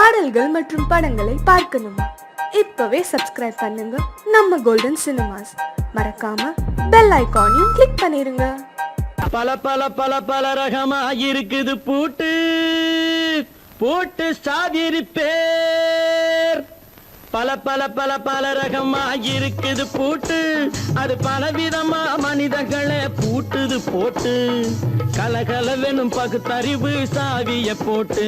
பாடல்கள் மற்றும் படங்களை பார்க்கணுமா? இப்பவே சப்ஸ்கிரைப் பண்ணுங்க நம்ம கோல்டன் சினிமாஸ். மறக்காம பெல் ஐகானையும் கிளிக் பண்ணிருங்க. பல பல பல பல ரகமா இருக்குது பூட்டு பூட்டு சாதிரி பேர். பல பல பல பல ரகமா இருக்குது பூட்டு, அது பலவிதமா மனிதர்களை பூட்டுது போட்டு. கலகலவெனும் பகுத்தறிவு சாவிய போட்டு,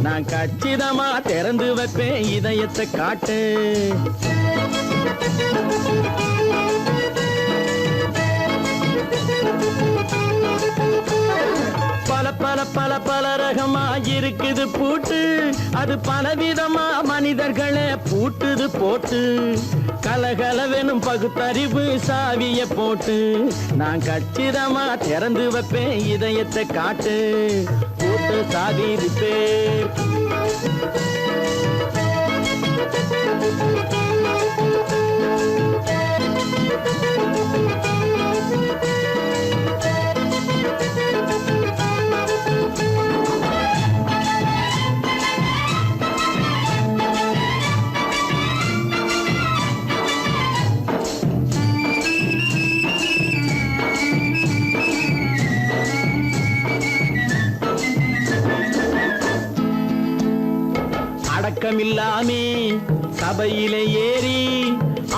நான் கச்சிதமா திறந்து வைப்பேன் இதயத்தை காட்டு. பல பல பல பல ரகமா இருக்குது பூட்டு, அது பலவிதமா மனிதர்களை பூட்டுது போட்டு. கலகலவெனும் பகுத்தறிவு சாவிய போட்டு, நான் கச்சிதமா திறந்து வைப்பேன் இதயத்தை காட்டு. பூட்டு சாவி பேர். அடக்கமில்லாமே சபையிலே ஏறி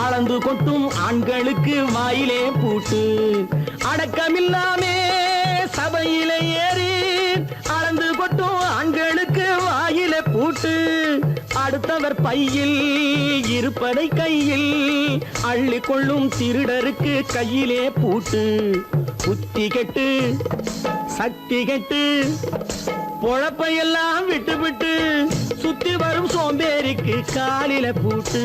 அளந்து கொட்டும் ஆண்களுக்கு வாயிலே பூட்டு. அடக்கமில்லாமே சபையிலே ஏறி அளந்து கொட்டும் ஆண்களுக்கு வாயிலே பூட்டு. அடுத்தவர் பையில் இருப்பதை கையில் அள்ளி கொள்ளும் திருடருக்கு கையிலே பூட்டு. புத்தி கெட்டு சக்தி கெட்டு பொழப்பையெல்லாம் விட்டு விட்டு சுத்தி வரும் சோம்பேறிக்கு காலில பூட்டு.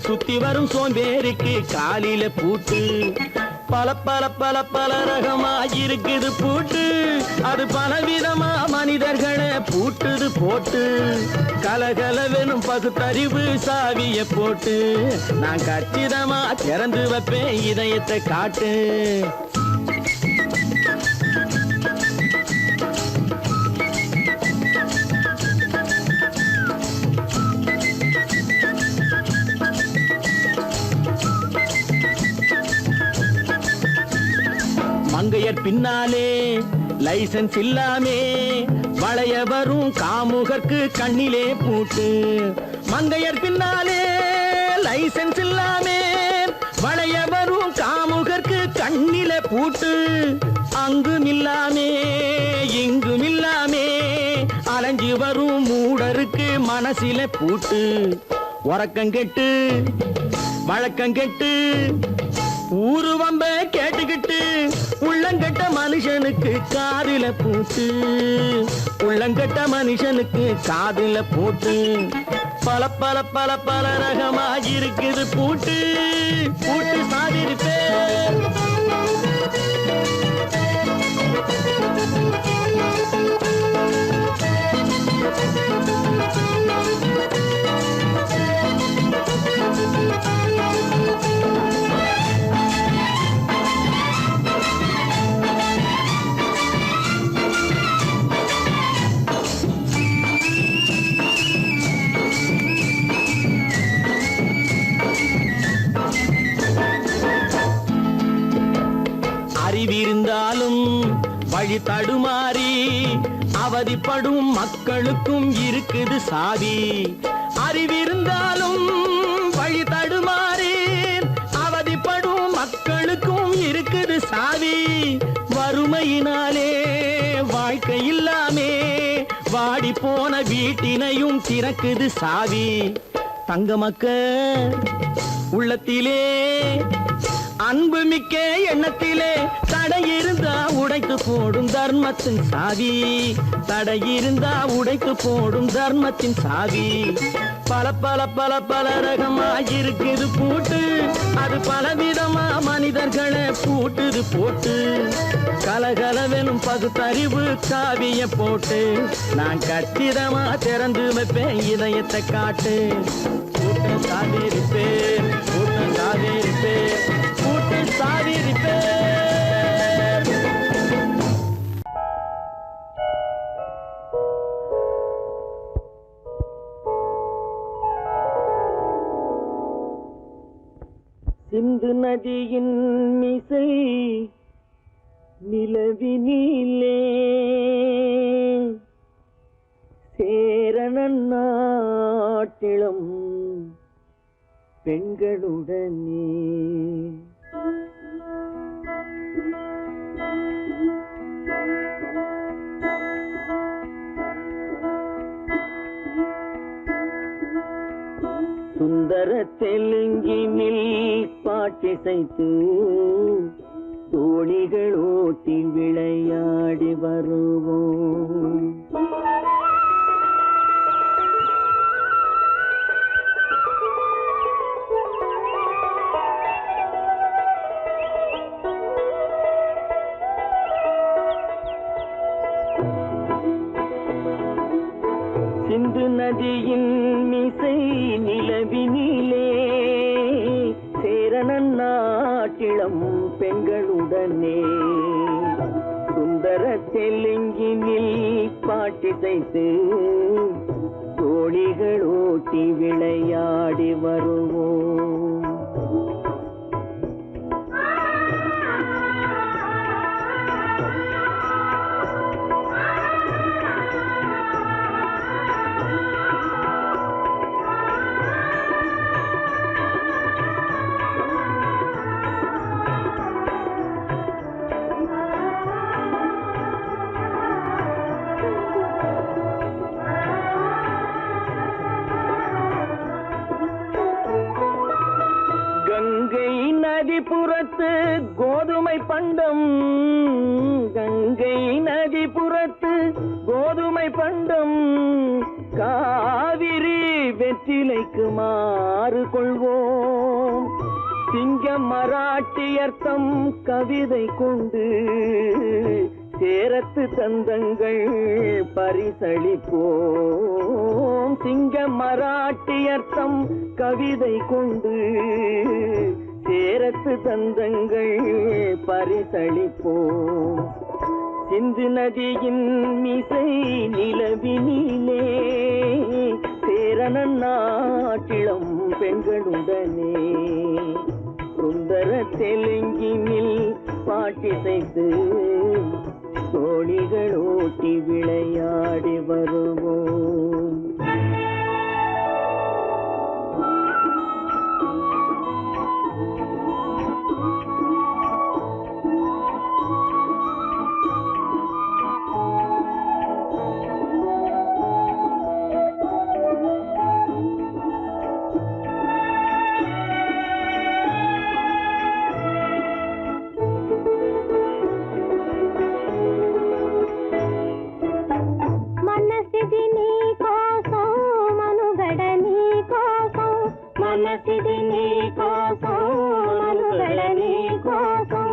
சுத்தி வரும் சோம்பேறிக்கு காலில பூட்டு. பல பல பல பல ரகமா இருக்குது பூட்டு, அது பலவிதமா மனிதர்களை பூட்டுது போட்டு. கலகலவெனும் பகுத்தறிவு சாவிய போட்டு, நான் கச்சிதமா திறந்து வைப்பேன் இதயத்தை காட்டு. மங்கையர் பின்னாலே லைசன்ஸ் இல்லாமே வளைய வரும் காமுகர்க்கு கண்ணிலே பூட்டு. மங்கையர் பின்னாலே லைசன்ஸ் இல்லாமே வளைய வரும் காமுகர்க்கு கண்ணிலே பூட்டு. அங்கும் இல்லாமே இங்கும் இல்லாமே அலைஞ்சி வரும் மூடருக்கு மனசில பூட்டு. உறக்கங்கெட்டு வழக்கங்கெட்டு ஊரு வம்ப கேட்டுக்கிட்டு உள்ளங்கட்ட மனுஷனுக்கு காதில பூட்டு. உள்ளங்கட்ட மனுஷனுக்கு காதில பூட்டு. பல பல பல பல ரகமா இருக்குது பூட்டு பூட்டு சாதிரி பேர். அறிவிருந்தாலும் வழி தடுமாறி அவதிப்படும் மக்களுக்கும் இருக்குது சாவி. அறிவிருந்தாலும் வழி தடுமாறி அவதிப்படும் மக்களுக்கும் இருக்குது சாவி. வறுமையினாலே வாழ்க்கை இல்லாமே வாடி போன வீட்டினையும் திறக்குது சாவி. தங்க மக்க உள்ளத்திலே அன்பு மிக்க எண்ணத்திலே தடை இருந்தா உடைத்து போடும் தர்மத்தின் சாவி. தடை இருந்தா உடைத்து போடும் தர்மத்தின் சாவி. பல பல பல பல ரகமா இருக்குது பூட்டு, அது பலவிதமா மனிதர்களை பூட்டுது போட்டு. கலகலவெனும் பகுத்தறிவு சாவிய போட்டு, நான் கச்சிதமா திறந்து வைப்பேன் இதயத்தை காட்டு. பூட்டு சாவி பேர். பூட்டு சாவி பேர். பூட்டு சாவி பேர். சிந்து நதியின் மிசை நிலவினிலே சேரணன் நாட்டிலும் பெண்களுடனே சுந்தர தெலுங்கினில் பாட்டிசைத்து தோணிகள் ஓட்டி விளையாடி வருவோம். சிந்து நதியின் மிசை நிலவினிலே சேரணன் நாட்டிளம் பெண்களுடனே சுந்தர தெலுங்கினில் பாட்டிசைத்து தோணிகள் ஓட்டி விளையாடி வருவோம். கங்கை நதிபுறத்து கோதுமை பண்டம், கங்கை நதிபுறத்து கோதுமை பண்டம், காவிரி வெற்றிலைக்கு மாறு கொள்வோம். சிங்க மராட்டியர்த்தம் கவிதை கொண்டு சேரத்து தந்தங்கள் பரிசளிப்போம். சிங்க மராட்டியர்த்தம் கவிதை கொண்டு சேரத்து தந்தங்கள் பரிசளிப்போம். சிந்து நதியின் மிசை நிலவினிலே சேரணன் நாட்டிளம் பெண்களுடனே சுந்தர தெலுங்கினில் பாட்டிசைத்து தோணிகள் ஓட்டி விளையாடி வருவோம். మనసిది నీ కోసం మనుగడ నీ కోసం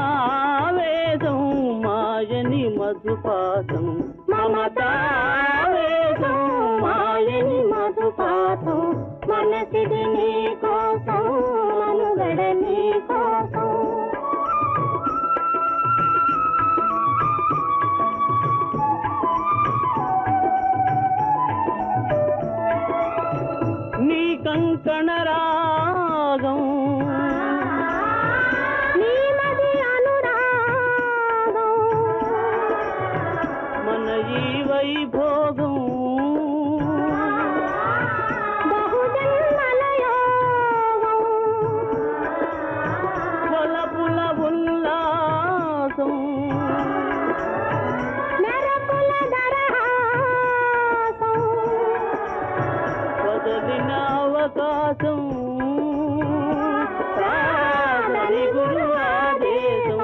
మమతావేదం మాయని మధుపాసం మమతావేదం మాయని మధుపాసం మనసిది నీ కోసం మనుగడ నీ కోసం కంకణ రాగం నీమది అనురాగం మన ఈ వైభోగం బహుజన్మల యోగం వలపుల ఉల్లాసం మెరపుల దరహాసం వదలిన అవకాశం సాధని గురు ఆదేశం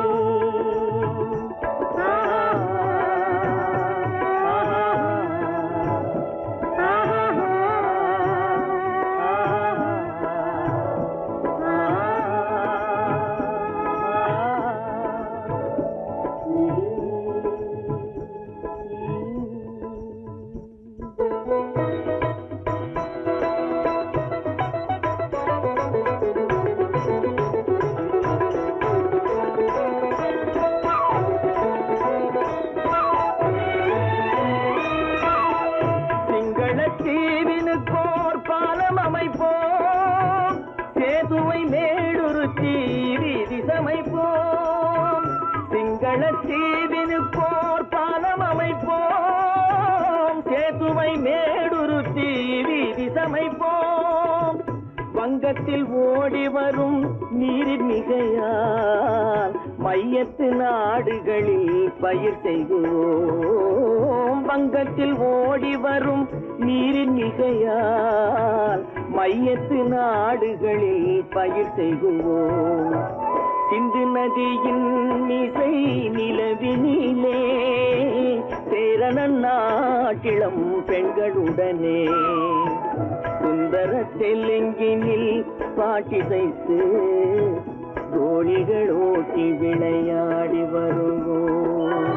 வங்கத்தில் ஓடி வரும் நீரின் மிகையால் மையத்து நாடுகளில் பயிர் செய்கிறோம். வங்கத்தில் ஓடி வரும் நீரின் மிகையால் மையத்து நாடுகளில் பயிர் செய்கிறோம். சிந்து நதியின் மிசை நிலவினிலே சேரண நாட்டிளம் பெண்களுடனே சுந்தர தெலுங்கினில் பாட்டிசைத்து தோழிகள் ஓட்டி விளையாடி வருவோம்.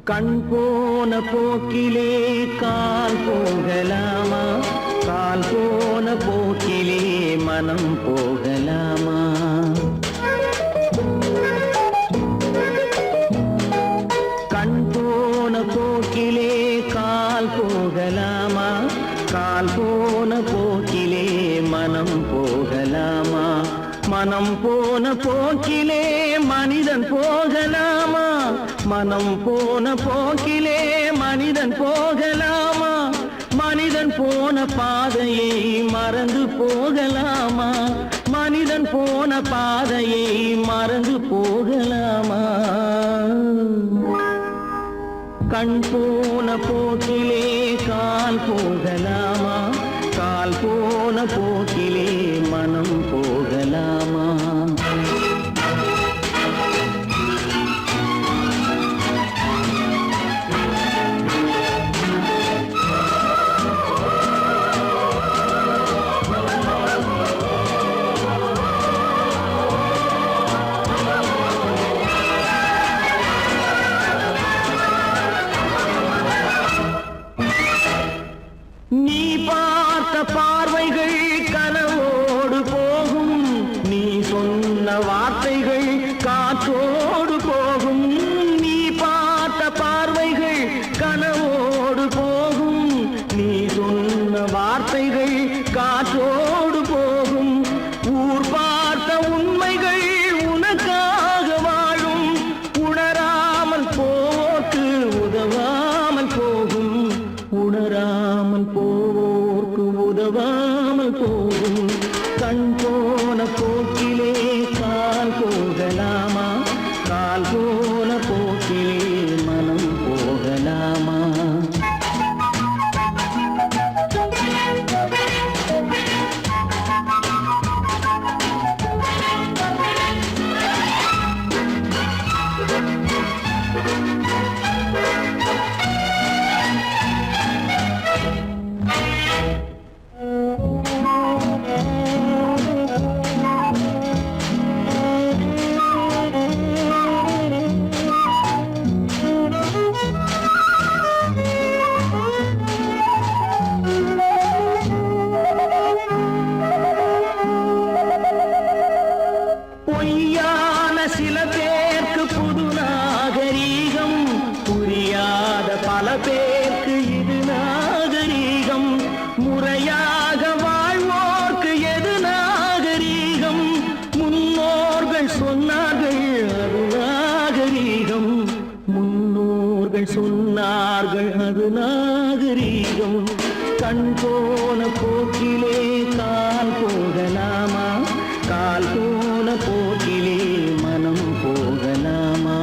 கண் போன போக்கிலே கால் போகலாமா, கால் போன போக்கிலே மனம் போகலாமா? கண் போன போக்கிலே கால் போகலாமா, கால் போன போக்கிலே மனம் போகலாமா? மனம் போன போக்கிலே மனிதன் போகலாமா, மனம் போன போக்கிலே மனிதன் போகலாமா? மனிதன் போன பாதையை மறந்து போகலாமா, மனிதன் போன பாதையை மறந்து போகலாமா? கண் போன போக்கிலே கால் போகலாமா, கால் போன போக்கிலே மனம் போகலாமா? நீ பார்த்த பார்வைகள் கனவோடு போகும், நீ சொன்ன வார்த்தைகள் காற்றோடு போகும். நீ பார்த்த பார்வைகள் கனவோடு போகும், நீ சொன்ன வார்த்தைகள் காற்றோடு போகும். ஊர் பார்த்த உண்மைகள் உனக்காக வாழும், உணராமல் போக்கு உதவாமல் போகும், உணராமல் போவோர்க்கு உதவாமல் போகும். கண் போன போக்கிலே கால் போகலாமா, கால் போன போக்கிலே மனம் போகலாமா? பொய்யான சில பேருக்கு புது நாகரீகம், புரியாத பல பேருக்கு இது நாகரீகம். முறையாக வாழ்வோர்க்கு எது நாகரீகம்? முன்னோர்கள் சொன்னார்கள் அது நாகரீகம், முன்னோர்கள் சொன்னார்கள் அது நாகரீகம். கண் போன போக்கிலே கால் போகலாமா, கால் போன போக்கிலே மனம் போகலாமா?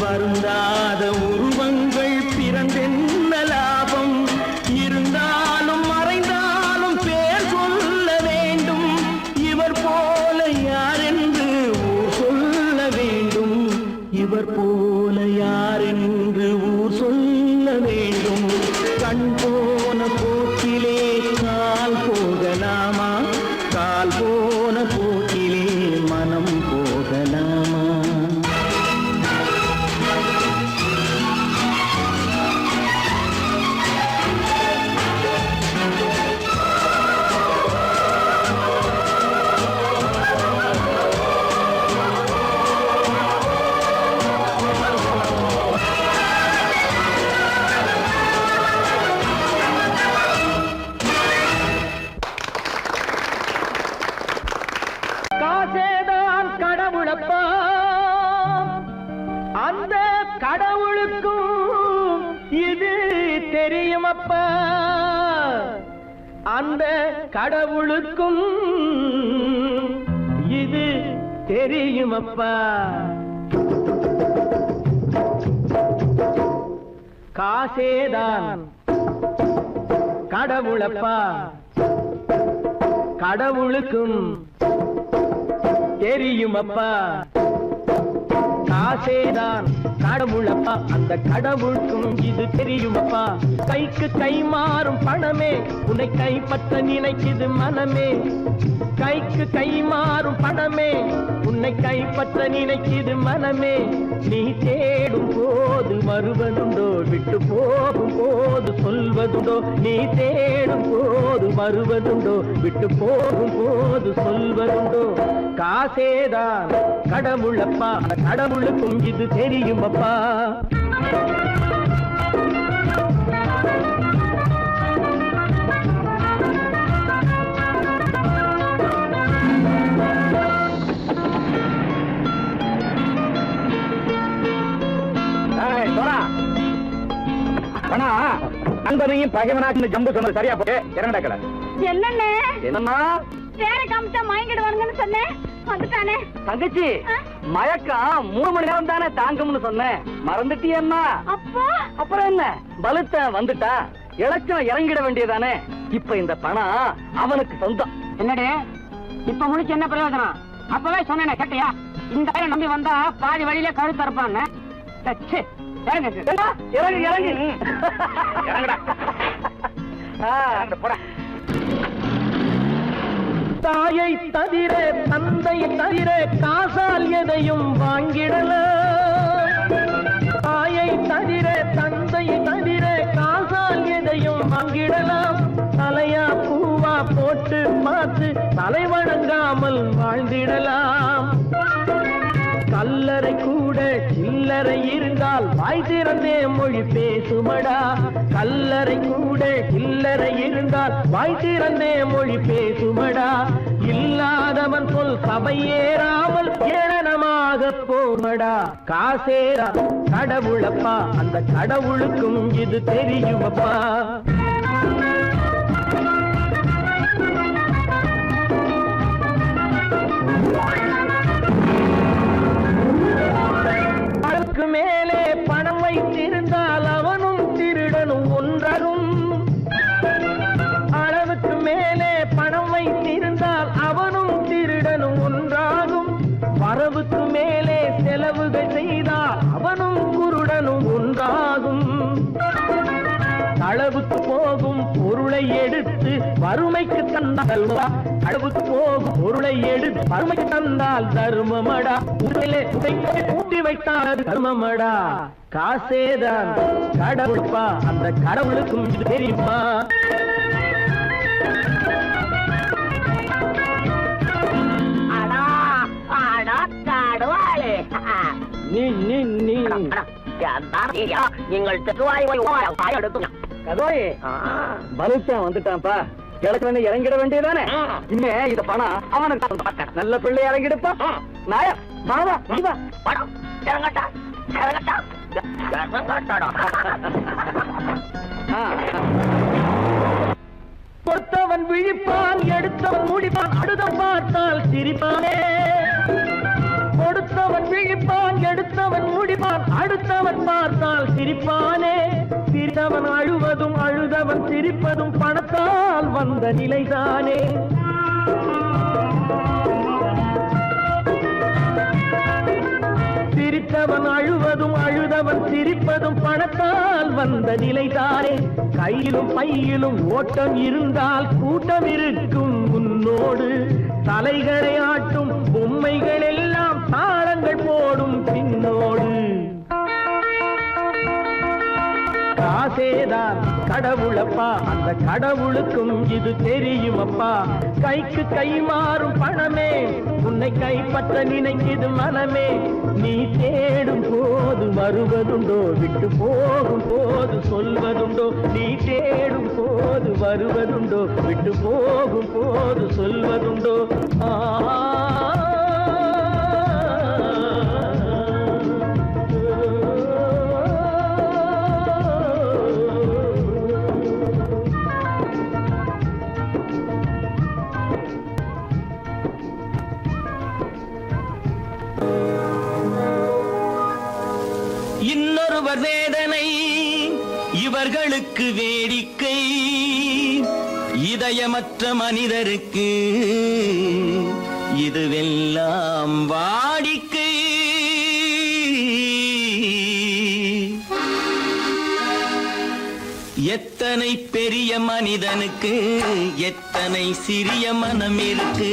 வருந்தாத உருவங்கள் பிறந்தென்ன லாபம்? இருந்தாலும் மறைந்தாலும் பேர் சொல்ல வேண்டும். இவர் போல யார் என்று ஊர் சொல்ல வேண்டும். இவர் போல யார் என்று ஊர் சொல்ல வேண்டும். கண் போன போக்கிலே கால் போகலாமா, கால் போன போக்கிலே மனம் போகலாமா? காசேதான் கடவுளப்பா, அந்த கடவுளுக்கும் இது தெரியுமப்பா, அந்த கடவுளுக்கும் இது தெரியுமப்பா. காசேதான் கடவுளப்பா, கடவுளுக்கும் தெரியுமப்பா. காசேதான் கடவுளப்பா, அந்த கடவுளுக்கும் இது தெரியுமப்பா. கைக்கு கை மாறும் பணமே உன்னை கைப்பற்ற நினைக்குது மனமே. கைக்கு கை மாறும் பணமே உன்னை கைப்பற்ற நினைக்குது மனமே. நீ தேடும் போது வருவதுண்டோ, விட்டு போகும் போது சொல்வதுண்டோ. நீ தேடும் போது வருவதுண்டோ, விட்டு போகும் போது சொல்வதுண்டோ. காசேதான் கடவுளப்பா, கடவுளுக்கும் இது தெரியுமப்பா. நண்பனையும் பகைவனாச்சு ஜம்பு சொன்னது சரியா போட்டு இறங்கடக்கல. என்னண்ணே என்னன்னா வேற காமிச்சா மயங்கிடுவாங்கன்னு சொன்னேன், வந்துட்டானே. தங்கச்சி மயக்கம் 3 மணி நேரம் தானே தாங்கும்னு சொன்னேன், மறந்துட்டியம்மா? அப்போ அப்புறம் என்ன, பலத்த வந்துட்டா இலச்சம் இறங்கிட வேண்டியதானே. இப்ப இந்த பணம் அவனுக்கு சொந்தம். என்னடே இப்ப முடிச்சு என்ன பிரயோஜனம்? அப்பவே சொன்னேன் கேட்டியா? இந்த பையன் நம்பி வந்தா பாதி வழியில கழுத்து அறுப்பான்னு. இறங்கு இறங்கு இறங்குடா. போடா. தாயை தவிர தந்தை தவிர காசால் எதையும் வாங்கிடலாம். தாயை தவிர தந்தை தவிர காசால் எதையும் வாங்கிடலாம். தலையா பூவா போட்டு பார்த்து தலை வணங்காமல் வாழ்ந்திடலாம். கல்லறை கூட சில்லறை இருந்தால் வாய் திறந்தே மொழி பேசுமடா. கல்லறை கூட சில்லறை இருந்தால் வாய் திறந்தே மொழி பேசுமடா. இல்லாதவன் சொல் சபையேறாமல் ஏளனமாக போமடா. காசேரா கடவுளப்பா, அந்த கடவுளுக்கும் இது தெரியுமப்பா. அளவுக்கு மேலே பணம் வைத்திருந்தால் அவனும் திருடனும் ஒன்றாகும். அளவுக்கு மேலே பணம் வைத்திருந்தால் அவனும் திருடனும் ஒன்றாகும். வரவுக்கு மேலே செலவுகள் செய்தால் அவனும் குருடனும் ஒன்றாகும். அளவுக்கு போகும் பொருளை எடுத்து வறுமைக்கு தந்தால் அளவுக்கு போகும் பொருளை எடுத்து வறுமைக்கு தந்தால் தர்மமடா. ஊட்டி வைத்தால் தர்மமடா. காசேதான் கடவுள்பா, அந்த கடவுளுக்கும் தெரியுமா? நீங்கள் தெருவாய் எடுத்துங்க. கதோய் பலுத்தான் வந்துட்டான்ப்பா. கிழக்கு வந்து இறங்கிட வேண்டியதானே. இனிமே இந்த பணம் அவனுக்கு நல்ல பிள்ளை இறங்கிடுப்பா. நாயா மாவா பணம் இறங்கட்டா இறங்கட்டா பொறுத்தவன் விழிப்பான், எடுத்தவன் முடிப்பான், அடுத்தவன் பார்த்தால் சிரிப்பானே. கொடுத்தவன் விழிப்பான், எடுத்தவன் முடிப்பான், அடுத்தவன் பார்த்தால் சிரிப்பானே. சிரித்தவன் அழுவதும் அழுதவன் சிரிப்பதும் பணத்தால் வந்த நிலைதானே. சிரித்தவன் அழுவதும் அழுதவன் சிரிப்பதும் பணத்தால் வந்த நிலைதானே. கையிலும் பையிலும் ஓட்டம் இருந்தால் கூட்டம் இருக்கும் உன்னோடு. தலைகளை ஆட்டும் பொம்மைகள் எல்லாம் தாளங்கள் போடும் பின்னோடு. காசேதான் கடவுளப்பா, அந்த கடவுளுக்கும் இது தெரியுமப்பா. கைக்கு கை மாறும் பணமே உன்னை கைப்பற்ற நினைக்குது மனமே. நீ தேடும் போது வருவதுண்டோ, விட்டு போகும் போது சொல்வதுண்டோ. நீ தேடும் போது வருவதுண்டோ, விட்டு போகும் போது சொல்வதுண்டோ. இன்னொருவர் வேதனை இவர்களுக்கு வேடிக்கை. இதயமற்ற மனிதருக்கு இதுவெல்லாம் வாடிக்கை. எத்தனை பெரிய மனிதனுக்கு எத்தனை சிறிய மனம் இருக்கு.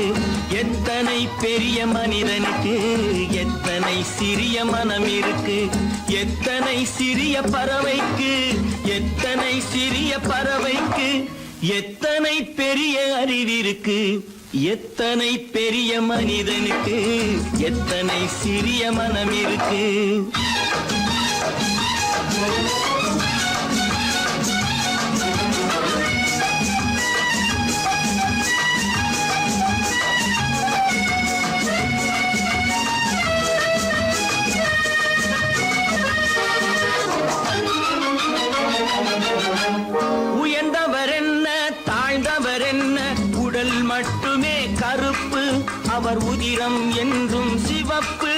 எத்தனை பெரிய மனிதனுக்கு எத்தனை சிறிய மனம் இருக்கு. எத்தனை சிறிய பறவைக்கு எத்தனை சிறிய பறவைக்கு எத்தனை பெரிய அறிவிருக்கு. எத்தனை பெரிய மனிதனுக்கு எத்தனை சிறிய மனம் இருக்கு. உயர்ந்தவர் என்ன தாழ்ந்தவர் என்ன, உடல் மட்டுமே கருப்பு, அவர் உதிரம் என்றும் சிவப்பு.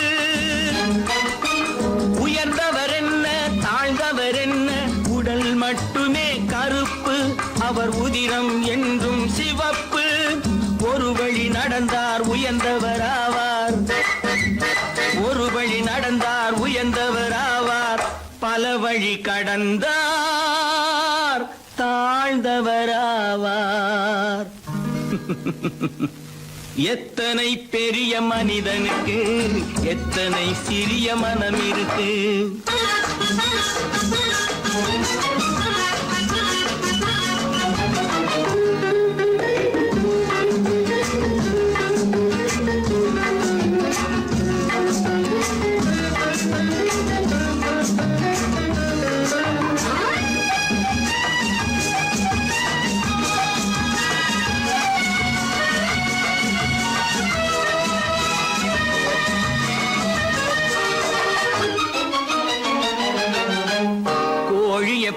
உயர்ந்தவர் என்ன தாழ்ந்தவர் என்ன, உடல் மட்டுமே கருப்பு, அவர் உதிரம் என்றும் சிவப்பு. ஒரு வழி நடந்தார் உயர்ந்தவர் ஆவார், ஒரு வழி நடந்தார் உயர்ந்தவர் ஆவார். பல வழி கடந்தார் தாழ்ந்தவராவார். எத்தனை பெரிய மனிதனுக்கு எத்தனை சிறிய மனம் இருக்கு.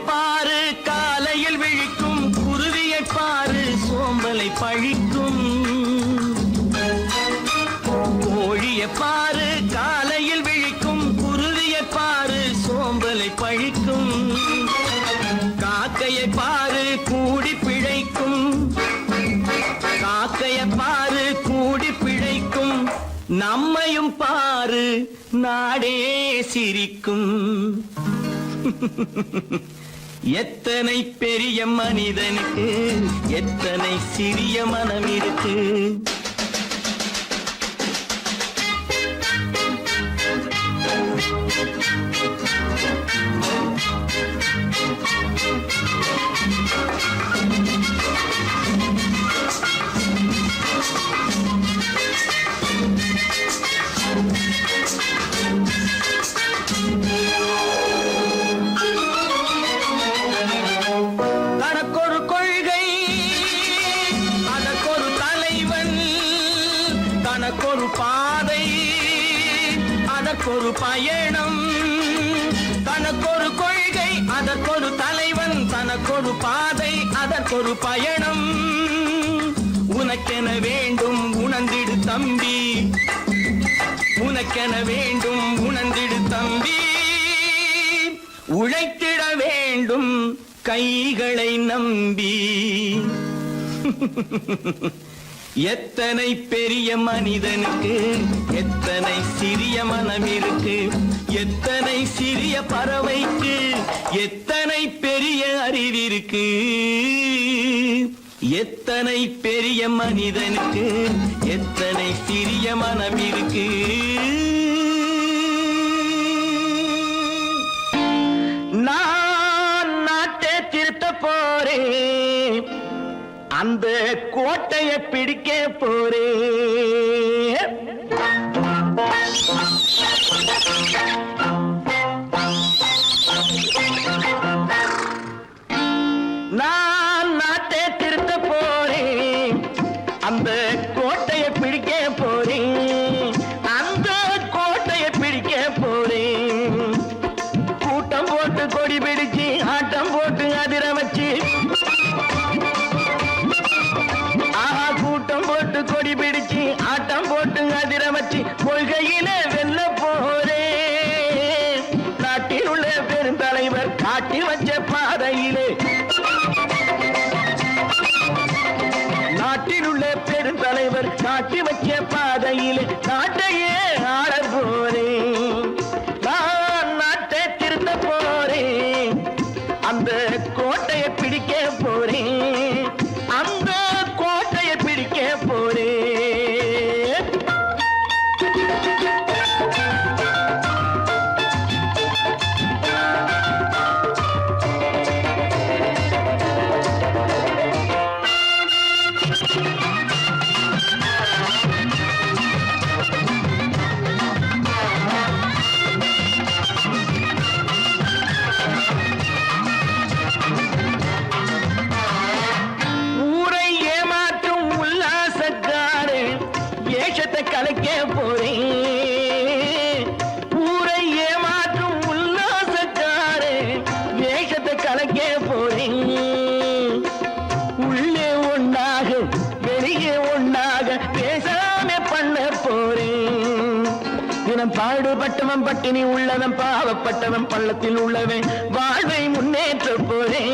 பாரு காலையில் விழிக்கும், குருவியை பாரு சோம்பலை பழிக்கும். கோழியை பாரு காலையில் விழிக்கும், குருவியை பாரு சோம்பலை பழிக்கும். காக்கையை பாரு கூடி பிழைக்கும், காக்கையை பாரு கூடி பிழைக்கும். நம்மையும் பாரு நாடே சிரிக்கும். எத்தனை பெரிய மனிதனுக்கு எத்தனை சிறிய மனம் இருக்கு. பயணம், தனக்கொரு கொள்கை அதற்கொரு தலைவன், தனக்கொரு பாதை அதற்கொரு பயணம். உனக்கென வேண்டும் உணர்ந்திடு தம்பி, உனக்கென வேண்டும் உணர்ந்திடு தம்பி. உழைத்திட வேண்டும் கைகளை நம்பி. எத்தனை பெரிய மனிதனுக்கு எத்தனை சிறிய மனம் இருக்கு, எத்தனை சிறிய பறவைக்கு எத்தனை பெரிய அறிவிருக்கு. எத்தனை பெரிய மனிதனுக்கு எத்தனை சிறிய மனம் இருக்கு. நான் நாட்டை திருத்த போறேன், அந்த கோட்டையை பிடிக்க போறேன். நான் நாட்டை திருத்த போறேன், அந்த கோட்டையை பிடிக்க போறேன், அந்த கோட்டையை பிடிக்க போறேன். கூட்டம் போட்டு கொடி பிடிச்சு ஆட்டம் போட்டு அதிர வச்சு, கூட்டம் போட்டு கொடி பிடிச்சு ஆட்டம் போட்டு அதிர வச்சு கொள்கையில வெல்ல போறேன். நாட்டில் உள்ள பெருந்தலைவர் காட்டி வச்ச பாதையிலே, நாட்டில் உள்ள பெருந்தலைவர் காட்டி வச்ச பாதையிலே நாட்டையே ஆள போறேன். நான் நாட்டை திருத்த போறேன், அந்த கோட்டையை பிடிக்க போறேன், அந்த கோட்டையை பிடிக்க போறேன். ஊரை ஏமாற்றும் உல்லாசக்காரு வேஷத்தை கலைக்க போறேன். ஊரை ஏமாற்றும் உல்லாசக்காரு வேஷத்தை கலைக்க போறேன். உள்ளே ஒண்ணாக வெளியே ஒண்ணாக பேசாம பண்ண போறேன். தினம் பாடுபட்டவன் பட்டினி உள்ளவன் பாவப்பட்டவன் பள்ளத்தில் உள்ளவன் வாழ்வை முன்னேற்ற போறேன்.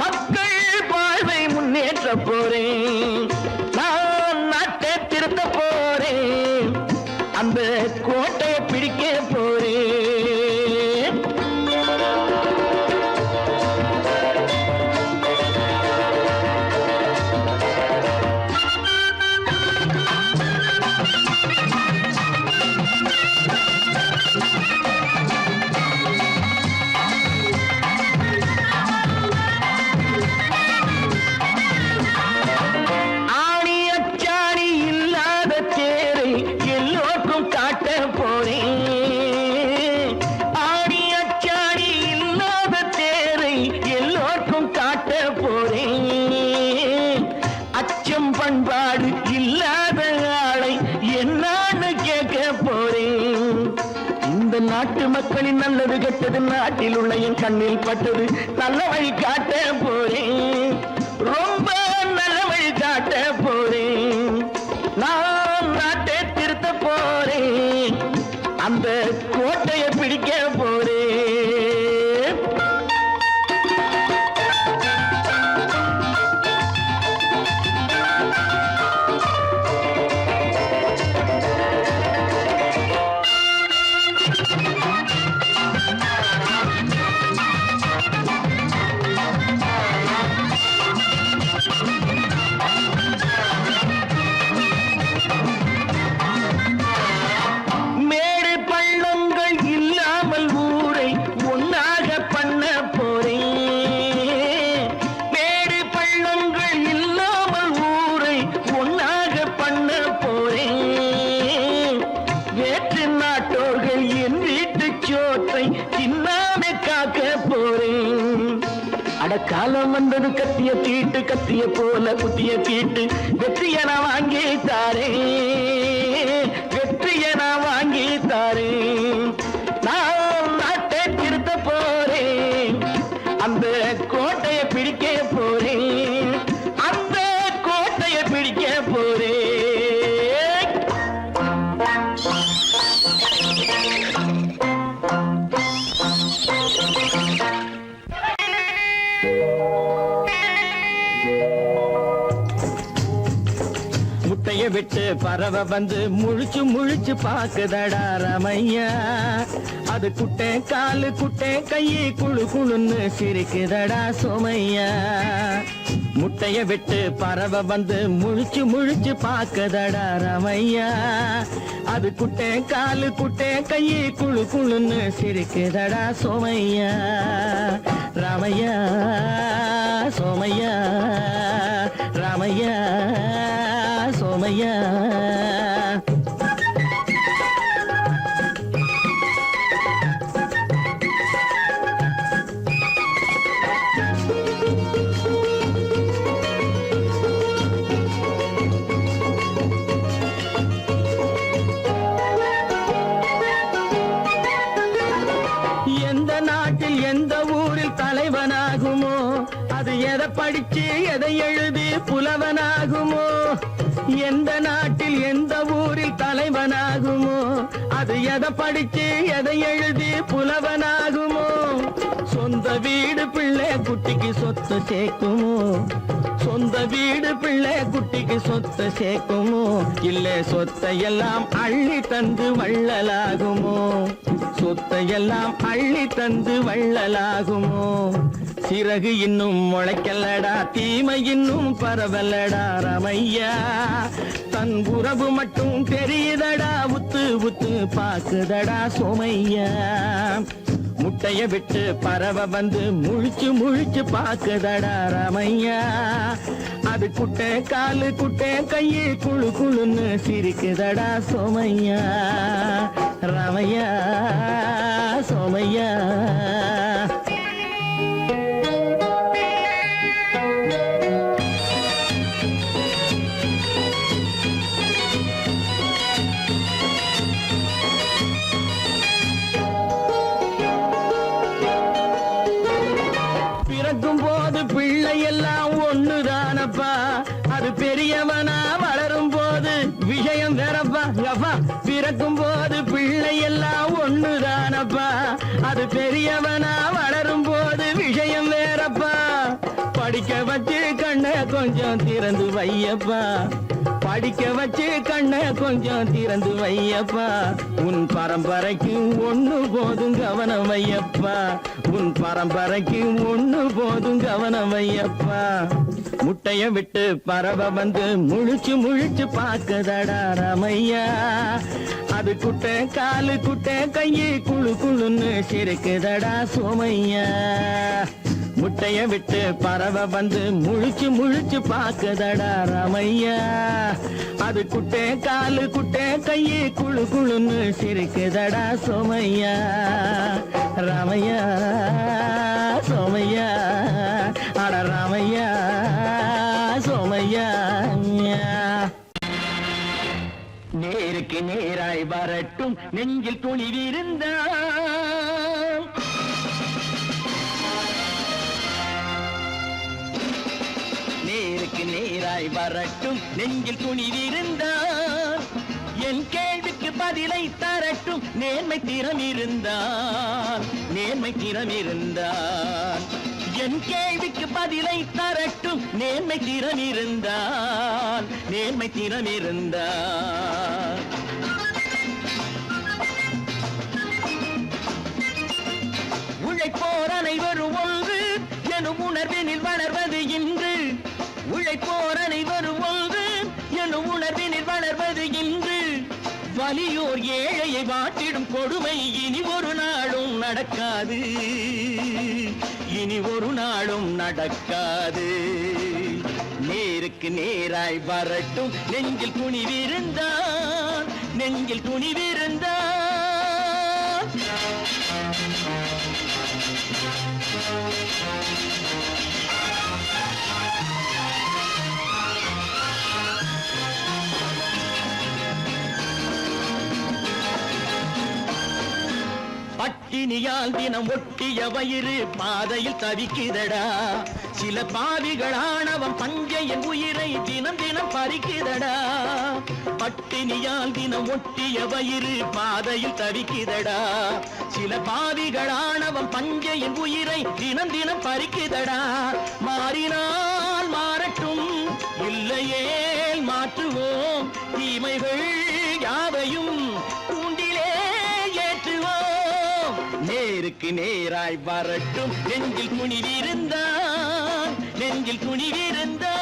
மக்கள் வாழ்வை முன்னேற்ற போறேன். நான் நாட்டை திருத்த போறேன், அந்த கோட்டையை பிடிக்க போறேன். ஆணி அச்சாணி இல்லாத தேரை எல்லோருக்கும் காட்ட போறேன். ஆணி அச்சாணி இல்லாத தேரை எல்லோருக்கும் காட்ட போறேன். அச்சம் பண்பாடு இல்லாத ஆளை என்னான்னு கேட்க போறேன். இந்த நாட்டு மக்களின் நல்லது கெட்டது நாட்டில் உள்ள என் கண்ணில் பட்டது நல்ல வழி காட்ட போறேன். ரொம்ப நல்ல வழி காட்ட போறேன். நான் நாட்டை திருத்த போறேன், அந்த கோட்டையை பிடிக்க போறேன். மேடு பள்ளங்கள் இல்லாமல் ஊரை ஒன்னாக பண்ண போறேன். மேடு பள்ளங்கள் இல்லாமல் ஊரை ஒன்னாக பண்ண போறேன். வேற்று நாட்டோர்கள் என் வீட்டு சோற்றை தின்னாமே காக்க போறேன். அடக்காலம் வந்தது கத்திய தீட்டு, கத்திய போல குத்திய தீட்டு வெற்றிய நான் வாங்கி தாரேன், வெற்றிய நான் வாங்கி தாரேன். பிடிக்க போறேன், அந்த கோட்டையை பிடிக்க போறேன். முட்டைய விட்டு பறவை வந்து முழிச்சு முழிச்சு பாக்குதடா ரமையா. அது குட்டை காலு குட்டை கையை குழு குழுன்னு சிரிக்குதடா சோமையா. முட்டைய விட்டு பறவை வந்து முழிச்சு முழிச்சு பாக்குதடா ரமையா. அது குட்டை காலு குட்டை கையை குழு குழுன்னு சிரிக்குதடா சோமையா. ராமையா சோமையா, ராமையா சோமையா. எந்த நாட்டில் எந்த ஊரில் தலைவனாகுமோ, அது எதை படிச்சு எதை எழுதி புலவனாகுமோ. எந்த நாட்டில் எந்த ஊரில் தலைவனாகுமோ, அது எதை படிச்சு எதை எழுதி புலவனாகுமோ. சொந்த வீடு பிள்ளை குட்டிக்கு சொத்து சேர்க்குமோ, சொந்த வீடு பிள்ளை குட்டிக்கு சொத்து சேர்க்குமோ. இல்ல சொத்தையெல்லாம் அள்ளி தந்து வள்ளலாகுமோ, சொத்தையெல்லாம் அள்ளி தந்து வள்ளலாகுமோ. சிறகு இன்னும் முளைக்கல்லடா, தீமை இன்னும் பரவலடா ரமையா. தன் உறவு மட்டும் தெரியுதடா, உத்து உத்து பாக்குதடா சோமையா. முட்டைய விட்டு பறவை வந்து முழிச்சு முழிச்சு பாக்குதடா ரமையா. அது குட்டை காலு குட்டை கையை குழு குழுன்னு சிரிக்குதடா சோமையா. ரமையா சோமையா. பிறக்கும் போது பிள்ளை எல்லாம் ஒண்ணுதானப்பா, அது பெரியவனா வளரும் போது விஷயம் வேறப்பா. அப்பா பிறக்கும் போது பிள்ளை எல்லாம் ஒண்ணுதானப்பா, அது பெரியவனா வளரும் போது விஷயம் வேறப்பா. படிக்க வச்சு கண்ண கொஞ்சம் திறந்து வையப்பா, படிக்க வச்சு கண்ண கொஞ்சம் திறந்து வையப்பா. உன் பரம்பரைக்கு ஒண்ணு போதும் கவனம் வையப்பா, உன் பரம்பரைக்கு ஒண்ணு போதும் கவனம் வையப்பா. முட்டைய விட்டு பறவை வந்து முழிச்சு முழிச்சு பாக்குதடா ரமையா. அது குட்டை காலு குட்டை கையை குழு குழுன்னு சிரிக்குதடா சோமையா. முட்டைய விட்டு பறவை வந்து முழிச்சு முழிச்சு பாக்குதடா ரமையா. அது குட்டை காலு குட்டை கையை குழு குழுன்னு சிரிக்குதடா சோமையா. ராமையா சோமையா, அட ராமையா சோமையா. நேருக்கு நேராய் வரட்டும் நெஞ்சில் துணிவிருந்தான், நேருக்கு நேராய் வரட்டும் நெஞ்சில் துணிவிருந்தான். என் கேள்விக்கு பதிலை தரட்டும் நேர்மை திறம் இருந்தான், நேர்மை திறம் இருந்தான். என் கேள்விக்கு பதிலை தரட்டும் நேர்மை திறம் இருந்தான், நேர்மை திறம் இருந்தான். உழைப்போர் அனைவரும் ஒன்று எனும் உணர்வினில் வளர்வது இன்று, உழைப்போர் அனைவரும் ஒன்று எனும் உணர்வினில் வளர்வது இன்று. வலியோர் ஏழையை வாட்டிடும் கொடுமை இனி ஒரு நாளும் நடக்காது, இனி ஒரு நாளும் நடக்காது. நேருக்கு நேராய் வரட்டும் நெஞ்சில் துணிவிருந்தான், நெஞ்சில் துணிவிருந்தான். பட்டினியால் தினம் ஒட்டிய வயிறு பாதையில் தவிக்குதடா, சில பாவிகளானவன் பஞ்சையின் உயிரை தினம் தினம் பறிக்குதடா பட்டினியால் தினம் ஒட்டிய வயிறு பாதையில் தவிக்குதடா சில பாவிகளானவன் பஞ்சையின் உயிரை தினம் தினம் பறிக்குதடா மாறினால் மாறட்டும் இல்லையே மாற்றுவோம் தீமைகள் யாவையும் கூண்டிலே ஏற்றுவோம் நேருக்கு நேராய் வரட்டும் நெஞ்சில் துணிவிருந்தான் நெஞ்சில் துணிவிருந்தான்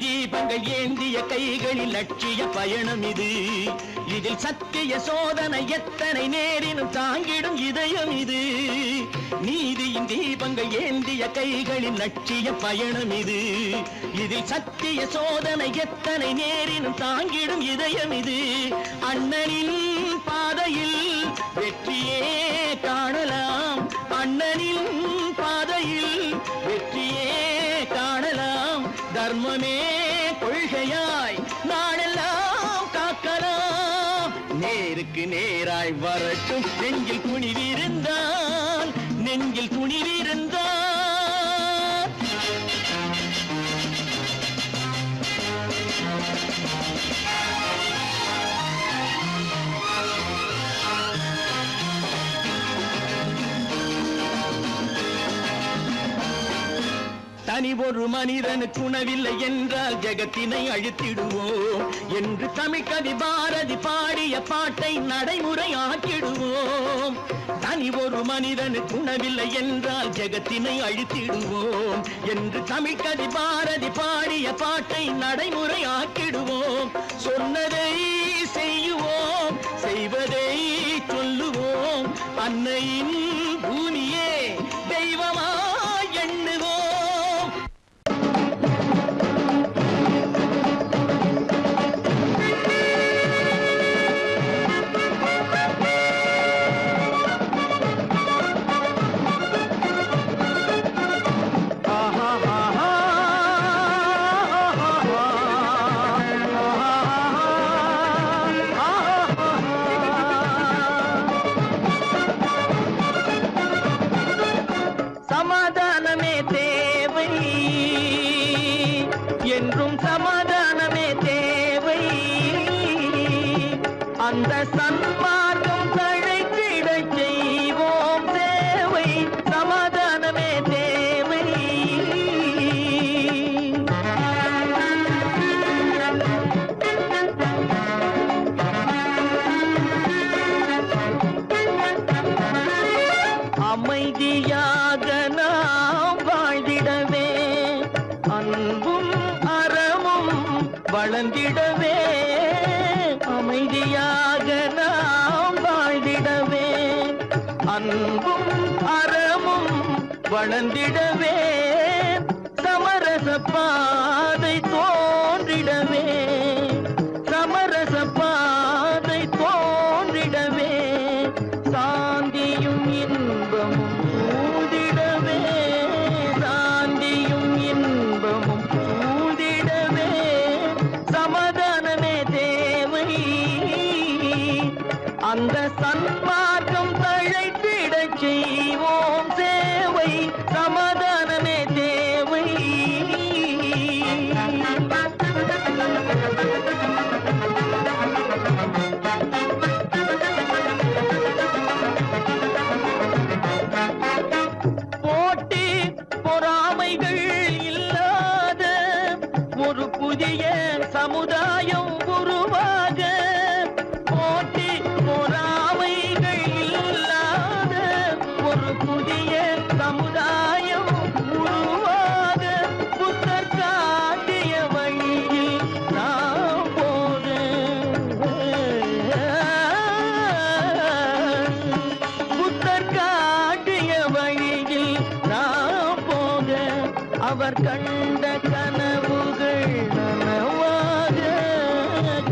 தீபங்கள் ஏந்திய கைகளில் லட்சிய பயணம் இது இதில் சத்திய சோதனை எத்தனை நேரினும் தாங்கிடும் இதயம் இது நீதியின் தீபங்கள் ஏந்திய கைகளில் லட்சிய பயணம் இது இதில் சத்திய சோதனை எத்தனை நேரினும் தாங்கிடும் இதயம் இது அண்ணனின் பாதையில் வெற்றியே காணலாம் அண்ணனின் பாதையில் வெற்றியே காணலாம் தர்மமே கொள்கையாய் நாடெல்லாம் காக்கலாம் நேருக்கு நேராய் வரட்டும் நெஞ்சில் துணிவிருந்தான் நெஞ்சில் துணிவிருந்தான் தனி ஒரு மனிதனுக்கு உணவில்லை என்றால் ஜெகத்தினை அழித்திடுவோம் என்று தமிழ்கவி பாரதி பாடிய பாட்டை நடைமுறையாக்கிடுவோம் தனி ஒரு மனிதனுக்கு உணவில்லை என்றால் ஜெகத்தினை அழித்திடுவோம் என்று தமிழ்கவி பாரதி பாடிய பாட்டை நடைமுறையாக்கிடுவோம் சொன்னதை செய்யுவோம் செய்வதை சொல்லுவோம் அன்னையின் பூமியே தெய்வமா எண்ணுவோம் சமாதானமே தேவை என்றும் சமாதானமே தேவை அந்த சன்மார்க்கம் தழைத்திடச் செய்வோம் தேவை சமாதானமே தேவை அமைதியாக நாம் வாழ்ந்திடவே அன்பும் அறமும் வளர்ந்திடவே அமைதியாக நாம் வாழ்ந்திடவே அன்பும் அறமும் வளர்ந்திடவே சமரச பாதை தோன்றிடவே சமரச பாதை தோன்றிடவே சாந்தியும் இன்பமும் சூழ்ந்திடவே சாந்தியும் இன்பமும் சூழ்ந்திடவே சமாதானமே தேவை அந்த சன்மார்க்கம் தழைத்திடச் செய்வோம் சேவை சமாதானமே தேவை போட்டி பொறாமைகள் இல்லாத ஒரு புதிய சமுதாயம் உருவாக போட்டி பொறாமைகள் இல்லாத ஒரு புதிய சமுதாயம் உருவாக புத்தர் காட்டிய வழியில் நாம் போக புத்தர் காட்டிய வழியில் நாம் போக அவர் கண்ட கனவுகள் நனவாக,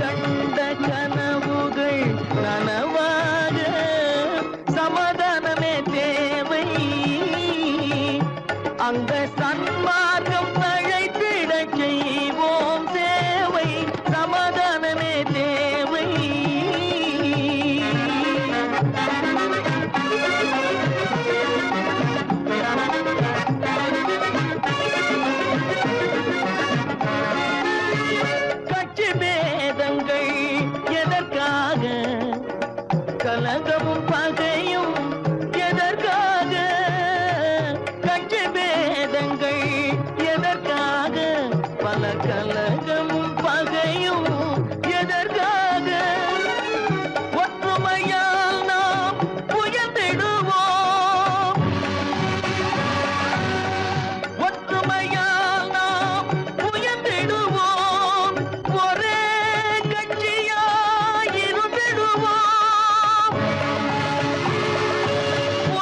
கண்ட கனவுகள் நனவாக, சமாதானமே தேவை. அங்க சன்மார்க்கம் தழைத்திட செய்வோம் சேவை, சமாதானமே தேவை. கட்சி பேதங்கள் எதற்காக, கலகமும் பகையும் எதற்காக, கட்சி பேதங்கள் எதற்காக, பல கலகமும் பகையும் எதற்காக, ஒற்றுமையால் நாம் உயர்ந்திடுவோம், ஒற்றுமையால் நாம் உயர்ந்திடுவோம், ஒரே கட்சியாய் இருந்திடுவோம்,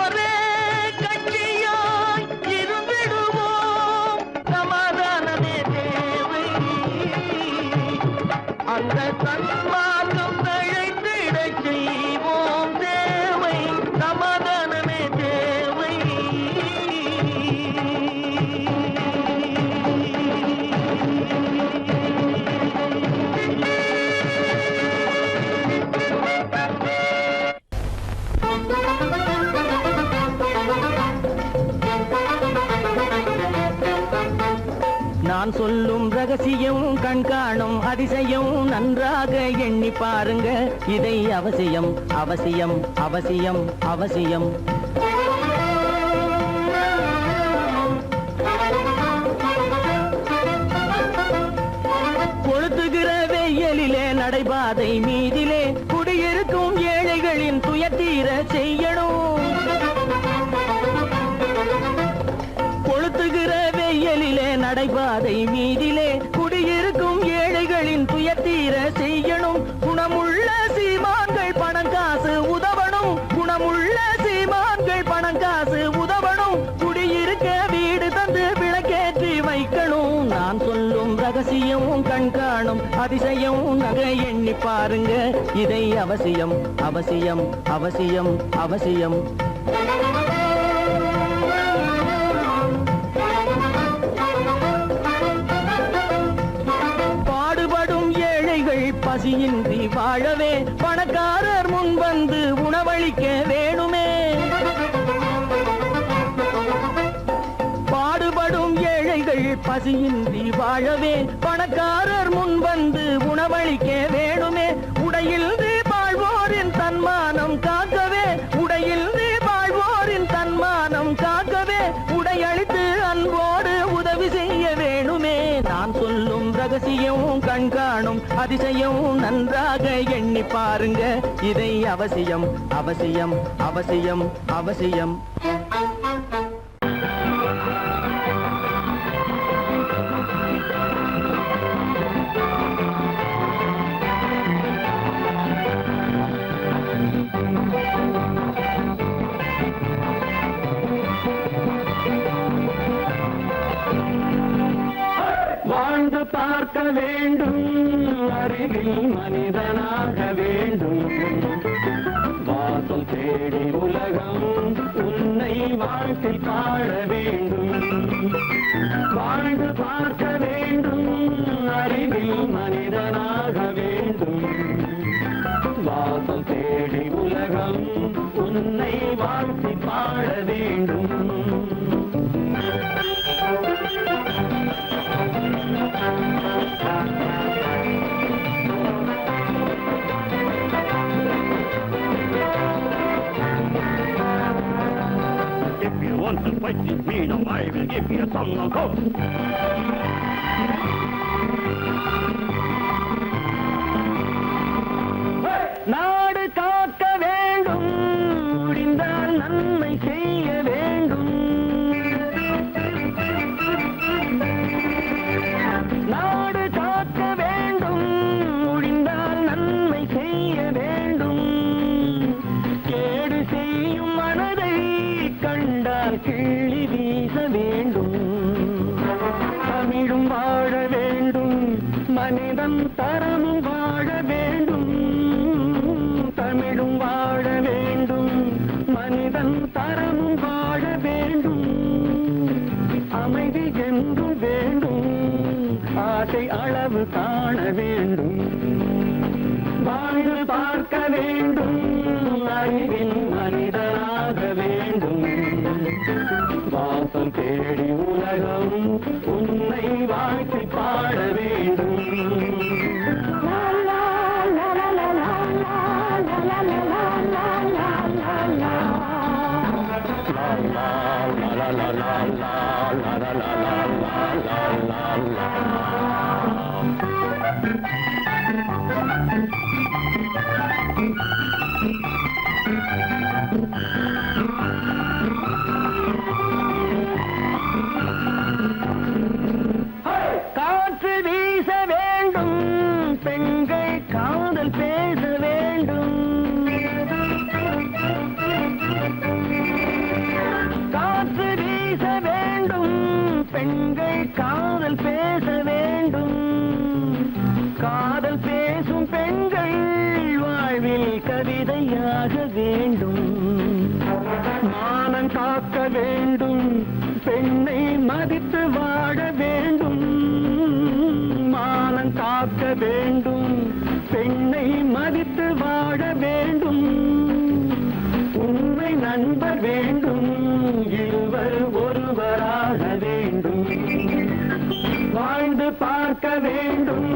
ஒரே கட்சியாய் இருந்திடுவோம், சமாதானமே தேவை. அந்த சன்மார்க்கம் தழைத்திட செய்வோம் தேவை, சமாதானமே தேவை. நான் சொல்லும் ரகசியம் கண்காணும் அதிசயம் நன்றாக எண்ணி பாருங்க, இதை அவசியம் அவசியம் அவசியம் அவசியம். கொளுத்துகிற வெயிலிலே நடைபாதை மீதிலே குடியிருக்கும் ஏழைகளின் துயத்தீர செய்யணும். கொளுத்துகிற வெயிலிலே நடைபாதை மீதிலே குடியிருக்கும் ஏழைகளின் துயத்தீர செய்யணும். குணமுள்ள சீமான்கள் பணம் காசு உதவணும், குணமுள்ள சீமான்கள் பணம் காசு உதவணும். குடியிருக்க வீடு தந்து விளக்கேற்றி வைக்கணும். நான் சொல்லும் ரகசியம் கண்காணும் அதிசயம் நகை எண்ணி பாருங்க, இதை அவசியம் அவசியம் அவசியம் அவசியம். பாடுபடும் ஏழைகள் பசியின்றி வாழவே பணக்காரர் முன் வந்து உணவளிக்க வேணுமே. பாடுபடும் ஏழைகள் பசியின்றி வாழவே பணக்காரர் முன் வந்து உணவளிக்க வேணுமே. உடையில் வாழ்வோரின் தன்மானம் காக்கவே, உடையில் வாழ்வோரின் தன்மானம் காக்கவே, உடையளித்து அன்போடு உதவி செய்ய வேணுமே. நான் சொல்லும் ரகசியம் கண்காணும் அதிசயம் நன்றாக எண்ணி பாருங்க, இதை அவசியம் அவசியம் அவசியம் அவசியம். வாழ்ந்து பார்க்க வேண்டும், அறிவில் மனிதனாக வேண்டும், வாசல் தேடி உலகம் உன்னை வாழ்த்தி பாட வேண்டும். வாழ்ந்து பார்க்க வேண்டும், அறிவில் மனிதனாக வேண்டும், வாசல் தேடி உலகம் உன்னை வாழ்த்தி பாட வேண்டும். If you want to fight with me, now I will give you some knockout. நாடு காக்க வேண்டும், முடிந்தால் நன்மை செய்ய வேண்டும். நாடு காக்க வேண்டும், முடிந்தால் நன்மை செய்ய வேண்டும். கேடு செய்யும் மனதை கண்டால் கிள்ளி வீச வேண்டும். நீதி என்றும் வேண்டும், ஆசை அளவு காண வேண்டும், வாழ்ந்து பார்க்க வேண்டும், அறிவின் மனிதனாக வேண்டும், வாசம் தேடி உலகம் உன்னை வாழ்த்தி பாட வேண்டும். காற்று வீச வேண்டும், பெண்கள் காதல் பேச வேண்டும், காற்று வீச வேண்டும், பெண்கள் காதல் பேச வேண்டும், காதல் பேசும் பெண்கள் வாழ்வில் கவிதையாக வேண்டும், மானம் காக்க வேண்டும், பெண்ணை மதித்து வாழ வேண்டும், மானம் காக்க வேண்டும், பெண்ணை மதித்து வாழ வேண்டும், உண்மை நண்பர் வேண்டும், இருவர் ஒருவராக வேண்டும், வாழ்ந்து பார்க்க வேண்டும்,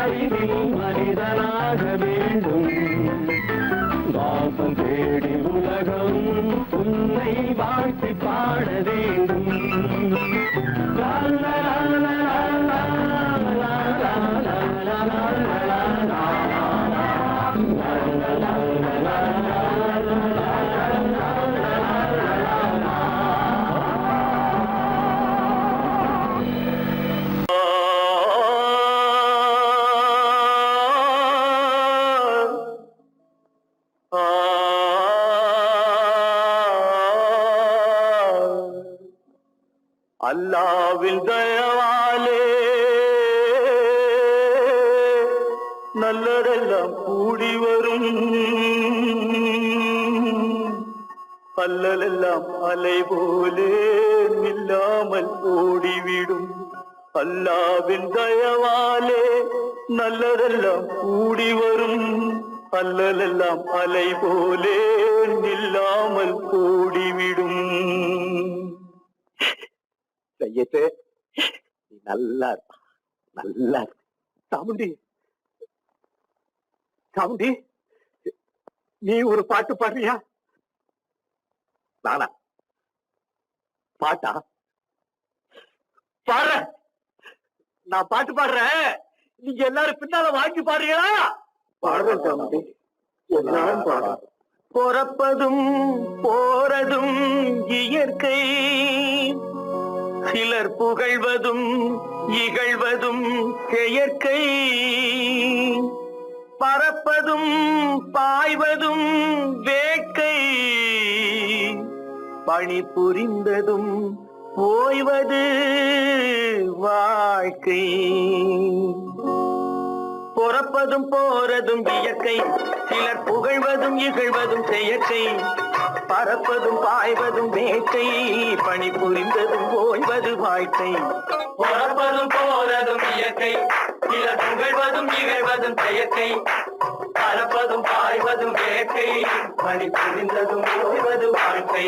அறிவில் மனிதனாக வேண்டும், வாசம் தேடி உலகம் உன்னை வாழ்த்தி பாட வேண்டும். லா, லா, லா, லா, லா, லா, லா, லா, லா, லா, லா, அல்லாவின் தயவாலே நல்லதெல்லாம் கூடி வரும், அல்லலெல்லாம் அலை போலே நில்லாமல் ஓடிவிடும், அல்லாவின் தயவாலே நல்லதெல்லாம் கூடி வரும், அல்லலெல்லாம் அலை போலே நில்லாமல் ஓடிவிடும். கையத்து நீ நல்லா இருப்பா, நல்லா சாமுண்டி, சாமுண்டி நீ ஒரு பாட்டு பாடுறியா? நானா பாட்டா பாடுற? நான் பாட்டு பாடுறேன், நீங்க எல்லாரும் பின்னால வாங்கி பாடுறீங்களா? பாடுறேன் சாமுண்டி, எல்லாரும் பாடுற. பிறப்பதும் போறதும் இயற்கை, சிலர் புகழ்வதும் இகழ்வதும் செயற்கை, பறப்பதும் பாய்வதும் வேட்கை, பணி புரிந்ததும் ஓய்வது வாழ்க்கை. பிறப்பதும் போறதும் இயற்கை, சிலர் புகழ்வதும் இகழ்வதும் செயற்கை, பறப்பதும் பாய்வதும் வேட்கை, பணி புரிந்ததும் ஓய்வது வாழ்க்கை. பிறப்பதும் போறதும் இயற்கை, சிலர் புகழ்வதும் இகழ்வதும் செயற்கை, பறப்பதும் பாய்வதும் வேட்கை, பணி புரிந்ததும் ஓய்வது வாழ்க்கை.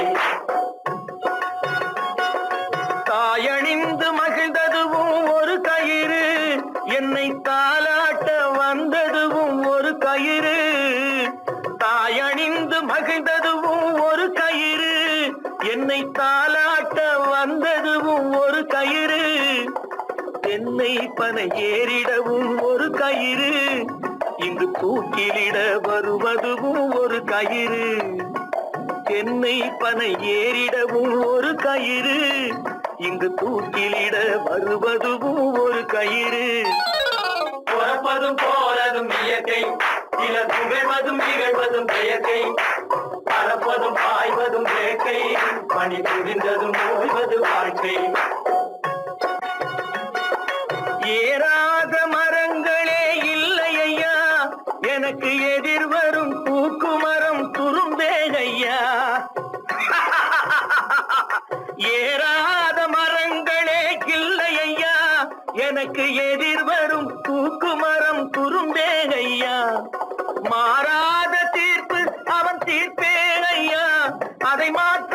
தாயணிந்து மகிழ்ந்ததுவும் ஒரு கயிறு, என்னை தாலாட்ட வந்ததுவும் ஒரு கயிறு, தாயணிந்து மகிழ்ந்ததுவும் ஒரு கயிறு, என்னை தாலாட்ட வந்ததுவும் ஒரு கயிறு, என்னை பனை ஏறிடவும் ஒரு கயிறு, இங்கு தூக்கிலிட வருவதுவும் ஒரு கயிறு, என்னை பனை ஏறிடவும் ஒரு கயிறு, இங்கு தூக்கிலிட வருவதுவும் ஒரு கயிறு. பிறப்பதும் போறதும் இயற்கை, சிலர் புகழ்வதும் இகழ்வதும் செயற்கை, பறப்பதும் பாய்வதும் வேட்கை, பணி புரிந்ததும் ஓய்வது வாழ்க்கை. ஏறாத மரங்களே இல்லை ஐயா, எனக்கு எதிர்வரும் பூக்குமரம் துரும்பே ஐயா. ஏறாத மரங்களே எனக்கு எதிர் வரும் தூக்குமரம் குறும்பே ஐயா மாறாத தீர்ப்பு அவன் தீர்ப்பே ஐயா அதை மாற்ற